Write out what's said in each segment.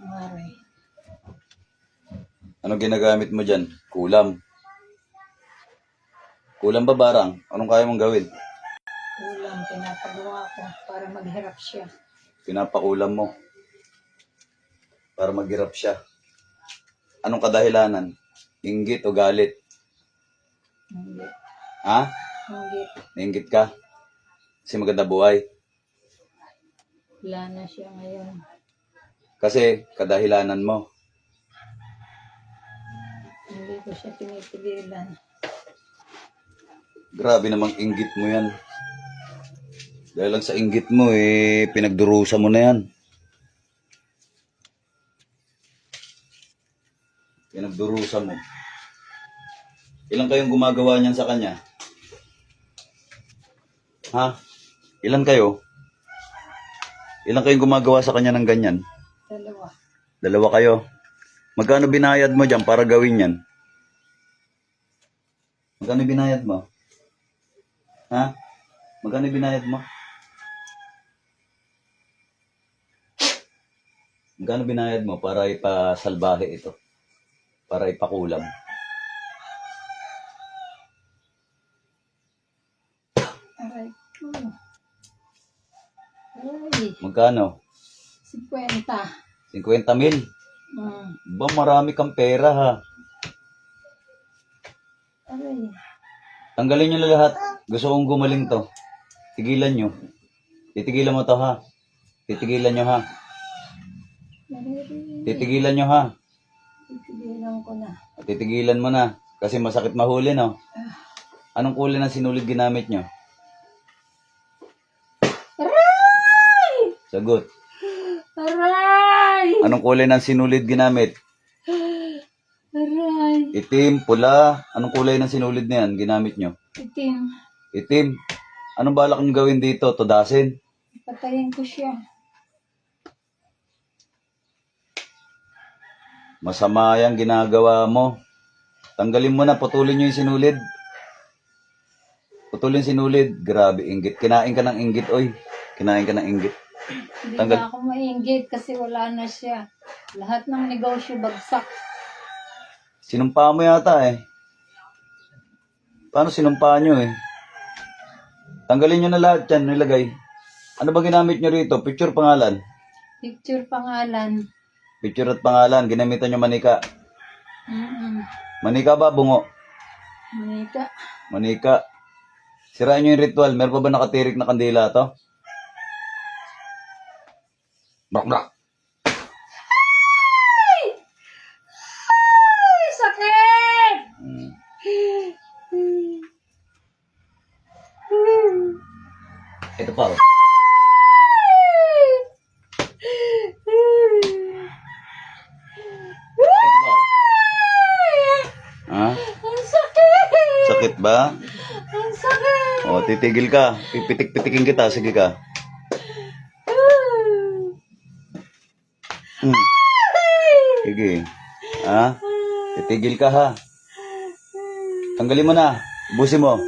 Mare. Ano ginagamit mo dyan? Kulam. Kulam ba barang? Anong kaya mong gawin? Kulam, pinapagawa ko para maghirap siya. Pinapakulam mo. Para maghirap siya. Anong kadahilanan? Inggit o galit? Hindi. Ha? Hindi. Nainggit ka? Kasi maganda buhay. Wala na siya ngayon. Kasi kadahilanan mo. Hindi ko siya pinipigilan. Grabe namang inggit mo yan. Dahil lang sa inggit mo pinagdurusa mo na yan. Pinagdurusa mo. Ilan kayong gumagawa niyan sa kanya? Ha? Ilan kayo? Ilan kayong gumagawa sa kanya ng ganyan? 2. 2 kayo. Magkano binayad mo dyan para gawin yan? Magkano binayad mo? Ha? Magkano binayad mo? Magkano binayad mo para ipasalbahe ito? Para ipakulam? Aray ko. Ay, Magkano? 50. 50 mil? Ba, marami kang pera ha. Aray. Tanggalin nyo na lahat. Gusto kong gumaling to. Tigilan nyo. Titigilan mo to ha. Titigilan nyo ha. Titigilan nyo ha. Titigilan ko na. Titigilan mo na. Kasi masakit mahuli no. Anong kulay ng sinulid ginamit nyo? Aray! Sagot. Aray! Anong kulay ng sinulid ginamit? Aray! Itim, pula. Anong kulay ng sinulid na yan ginamit nyo? Itim. Itim. Anong balak nyo gawin dito? Tudasin? Patayin ko siya. Masama yung ginagawa mo. Tanggalin mo na, putulin nyo yung sinulid. Putulin sinulid. Grabe, inggit. Kinain ka ng inggit, oy. Kinain ka ng inggit. Hindi Tanggal. na ako mainggit kasi wala na siya. Lahat ng negosyo bagsak. Sinumpa mo yata eh. Paano sinumpa nyo eh? Tanggalin nyo na lahat yan, nilagay. Ano ba ginamit nyo rito? Picture, pangalan? Picture, pangalan. Picture at pangalan. Ginamitan nyo manika. Manika ba? Bungo? Manika. Manika. Sirain nyo yung ritual. Meron pa ba nakatirik na kandila to? Brak. Ay, sakit! Ito pa oh. Ito pa oh. Ha? Ang sakit! Sakit ba? Ang sakit! O, titigil ka. Pipitik-pitikin kita. Sige ka. Sige. Ha? Titigil ka ha. Tanggalin mo na. Busin mo.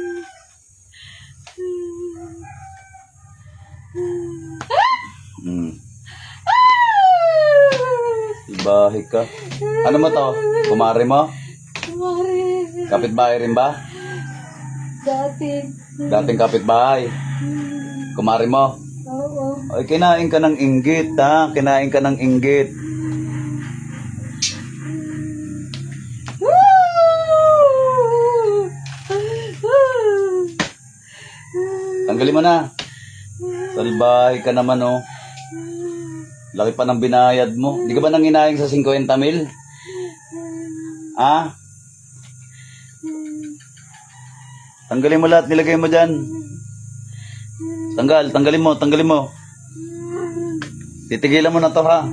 Ibahe ka. Ano mo to? Kumari mo? Mari. Kapitbahay rin ba? Dati. Dating kapitbahay. Kumari mo? Oo. Ay, kinain ka ng inggit ha. Kinain ka ng inggit. Tanggalin mo na. Salbahe ka naman oh. Laki pa ng binayad mo. Di ka ba nanginayang sa 50 mil? Ha? Tanggalin mo lahat, nilagay mo dyan. Tanggalin mo. Titigilan mo na to ha.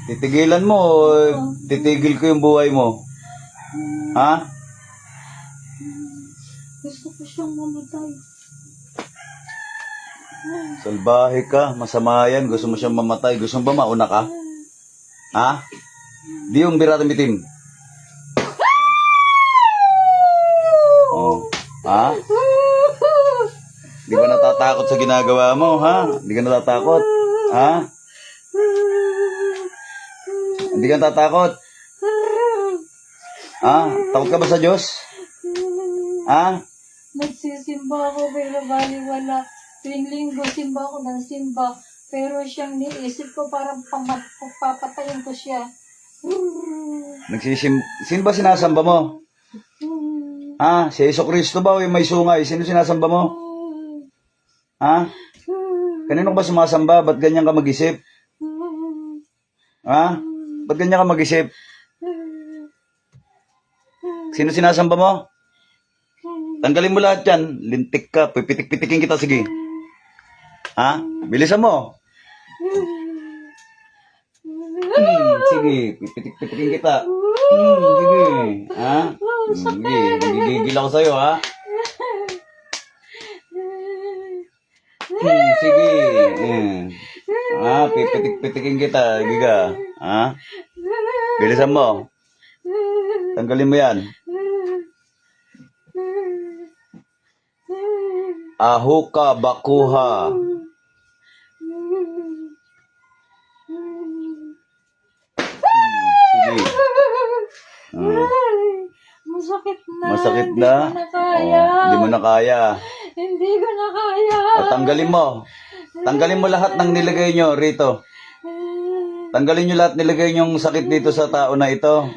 Titigilan mo o titigil ko yung buhay mo. Ha? Gusto ko siyang mamatay. Salbahe ka, masama yan. Gusto mo siyang mamatay. Gusto mo ba mauna ka? Ha? Di yung biratang bitim. Oh. Ha? Di ba natatakot sa ginagawa mo, ha? Di ka natatakot? Ha? Hindi ka tatakot. Takot ka ba sa Diyos? Nagsisimba ako pero baliwala. Tuwing linggo, simba ako ng simba. Pero siyang niisip ko parang papatayin ko siya. Sino ba sinasamba mo? Si Yeso Cristo ba o yung may sungay? Sino sinasamba mo? Kanino ba sumasamba? Ba't ganyan ka mag-isip? Ba't ganyan ka mag-isip? Sino sinasamba mo? Tanggalin mo lahat yan. Lintik ka. Pipitik-pitikin kita. Sige. Bilisan mo. Sige. Pipitik-pitikin kita. Sige. Sige. Nagigigil ako sa'yo, Sige. Pipitik-pitikin kita. Giga. Bilisan mo. Tanggalin mo yan. Ahuka bakuha. Sige. Masakit na. Masakit na? Hindi mo na kaya. Hindi ko na kaya. Tanggalin mo. Tanggalin mo lahat ng nilagay nyo rito. Tanggalin nyo lahat nilagay nyong sakit dito sa tao na ito.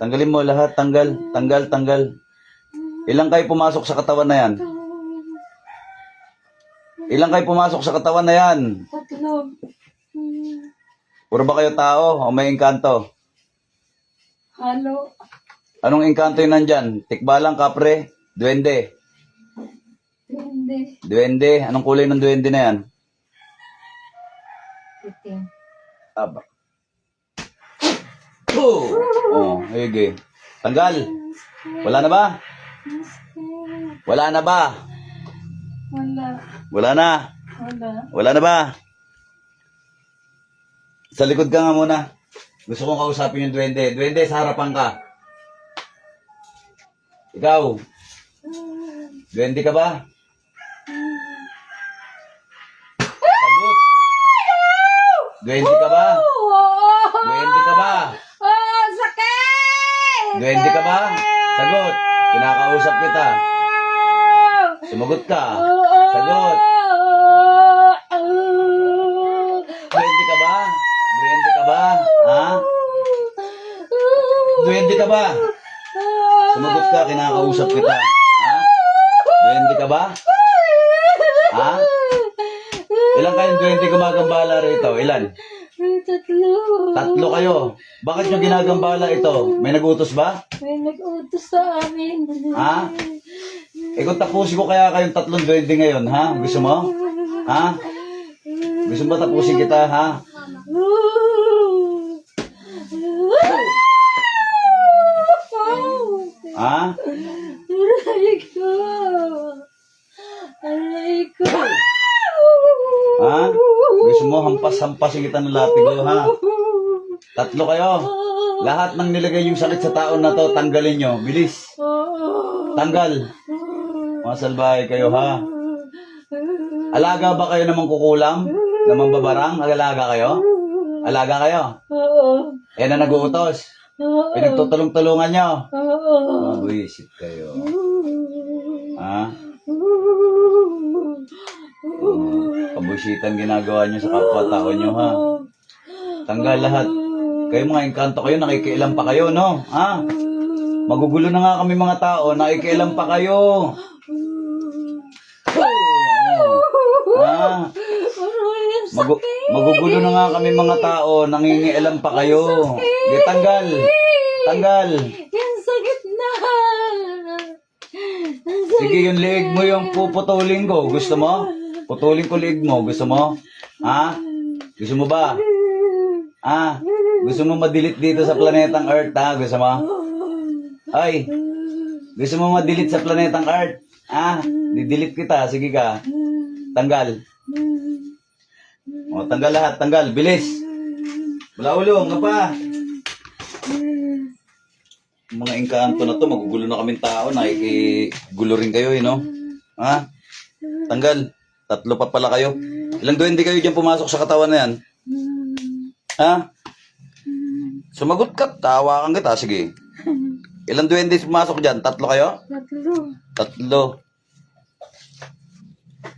Tanggalin mo lahat. Tanggal. Ilang kayo pumasok sa katawan na yan? Ilang kayo pumasok sa katawan na yan? 3. Puro ba kayo tao o may engkanto? Halo. Anong engkanto yun nandyan? Tikbalang, kapre, duwende. Hindi. Duwende. Anong kulay ng duwende na yan? Itim. Aba. Hige. Tanggal. Wala na ba? Wala na ba? Wala. Wala na. Wala. Wala na ba? Sa likod ka nga muna. Gusto kong kausapin yung duwende. Duwende, sa harapan ka. Ikaw. Duwende ka ba? Sagot. Duwende ka ba? Duwende ka ba? Sakit! Duwende ka ba? Sagot. Kinakausap kita. Sumagot ka. Sagot. Duwende ka ba? Duwende ka ba? Duwende ka ba? Sumagot ka, kinakausap kita. Duwende ka ba? Ilan kayong duwende gumagambala rito? Ilan? 3. 3 kayo. Bakit nyo ginagambala ito? May nagutos ba? May nag-utos sa amin. Kung tapusin ko kaya kayong 3 duwende ngayon, Gusto mo? Gusto mo tapusin kita, Aray ko. Aray ko. Gusto mo hampas-hampasin kita ng latigo, 3 kayo. Lahat ng nilagay yung sakit sa taon na to, tanggalin nyo. Bilis. Tanggal. Mga salbahe kayo, Alaga ba kayo namang kukulam? Namang babarang? Alaga kayo? Alaga kayo? Na nag-uutos. Pinagtutulong-tulungan nyo. Buisit kayo. Kabusitan ginagawa nyo sa kapwa-tao nyo, Tanggal lahat. Kayo mga engkanto kayo, nakikialam pa kayo, no? Magugulo na nga kami mga tao, nakikialam pa kayo. Magugulo na nga kami mga tao, nangingialam pa kayo. Di, tanggal. Tanggal. Yung sakit na. Sige, yung leeg mo yung puputulin ko. Gusto mo? Putulin ko leeg mo. Gusto mo? Gusto mo ba? Gusto mo ma-delete dito sa planetang Earth, Gusto mo? Ay, gusto mo ma-delete sa planetang Earth? Di-delete kita. Sige ka. Tanggal. Tanggal lahat. Tanggal. Bilis. Wala ulong. Nga pa. Mga engkanto na to, magugulo na kaming tao. Nakikigulo rin kayo, no? Tanggal. 3 pa pala kayo. Ilang duwende kayo dyan pumasok sa katawan na yan? Ha? Sumagot ka, tawakan kita. Sige. Ilang duwende pumasok dyan? 3 kayo? 3. 3.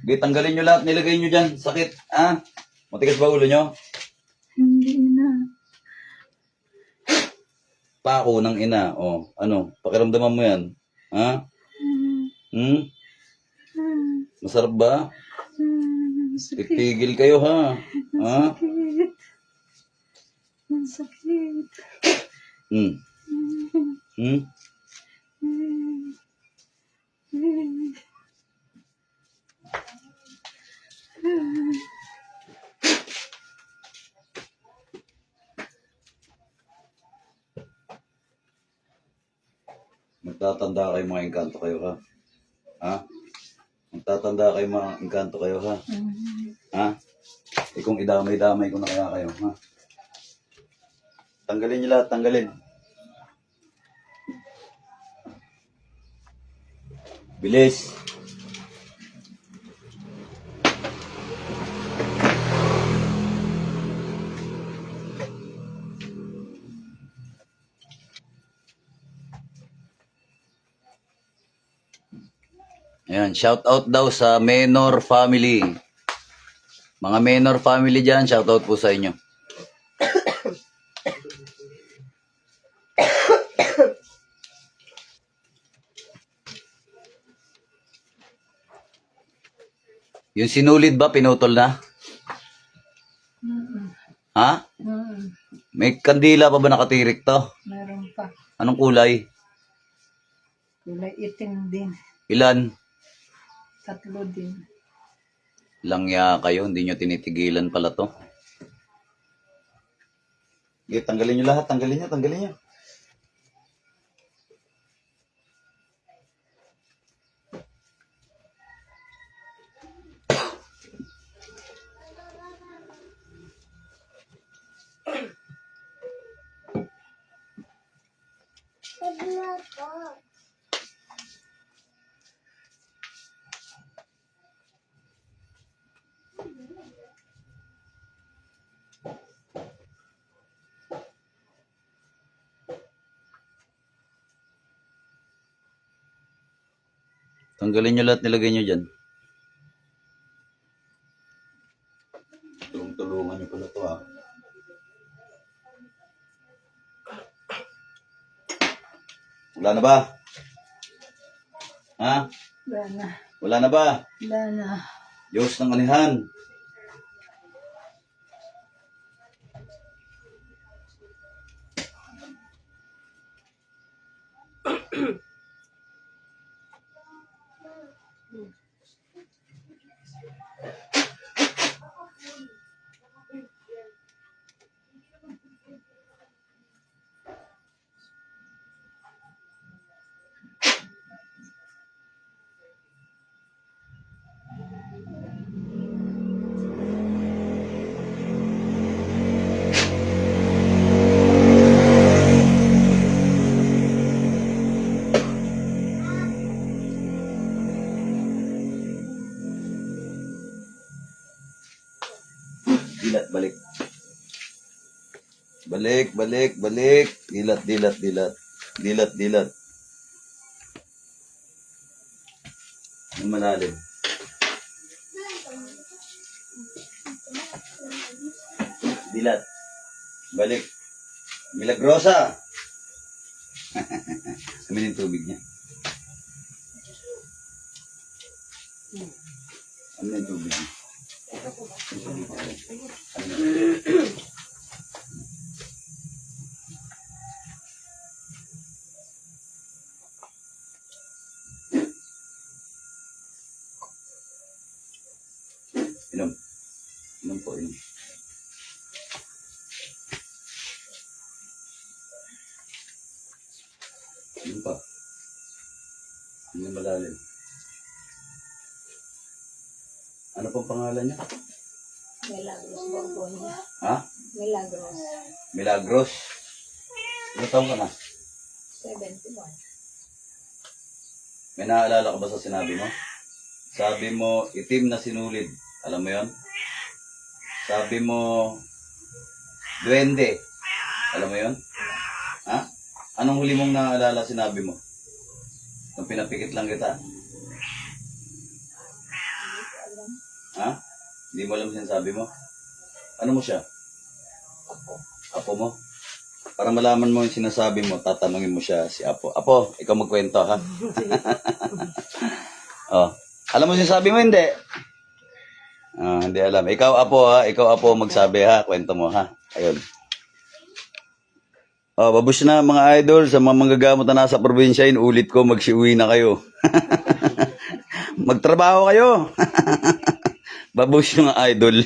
Sige, tanggalin nyo lahat. Nilagay nyo dyan. Sakit. Ha? Matigas ba ulo nyo? Hindi na. Pako ng ina. O, ano? Pakiramdaman mo yan. Ha? Hmm? Masarap ba? Sakit. Itigil kayo, ha? Ha? Sakit. Ang sakit. Hmm. Hmm? Magtatanda kayo mga engkanto kayo, ha? Ha? Magtatanda kayo mga engkanto kayo, ha? Ha? Kung idamay-damay ko na kaya kayo, ha? Tanggalin nyo lahat, tanggalin. Bilis. Ayan, shout out daw sa Menor family. Mga Menor family dyan, shout out po sa inyo. Yung sinulid ba, pinutol na? Ha? May kandila pa ba nakatirik to? Meron pa. Anong kulay? Kulay itim din. Ilan? 3 din. Langya kayo, hindi nyo tinitigilan pala to. Okay, tanggalin nyo lahat, tanggalin nyo, tanggalin nyo. Tanggalin nyo lahat, nilagay nyo dyan. Tulungan nyo pala to, ha. Wala na ba? Ha? Wala na. Wala na ba? Wala na. Diyos ng anihan. Dilat, balik. Balik, balik, balik. Dilat, dilat, dilat. Dilat, dilat. Yung malalim. Dilat. Balik. Milagrosa. Amin yung tubig niya. Amin yung tubig niya. Inom. Inom po, inom. Inom pa. Inom malalim. Ano pong pangalan niya? Milagros Borgonya. Ha? Milagros. Milagros. Ilang taon ka na? 71. May naalala ka ba sa sinabi mo? Sabi mo, itim na sinulid Alam mo yon? Sabi mo, duwende. Alam mo yon? Ha? Anong huli mong naalala sinabi mo? Nung pinapikit lang kita. Ha? Hindi mo alam sinasabi mo? Ano mo siya? Apo mo? Para malaman mo yung sinasabi mo, tatanungin mo siya si Apo. Apo, ikaw magkwento, ha? Oh. Alam mo sinasabi mo, hindi? Hindi alam. Ikaw, Apo, ha? Ikaw, Apo, magsabi, ha? Kwento mo, ha? Ayun. Oh, babush na mga idol, sa mga manggagamot na nasa probinsya, inulit ko, magsiuwi na kayo. Magtrabaho kayo. Babush mga idol.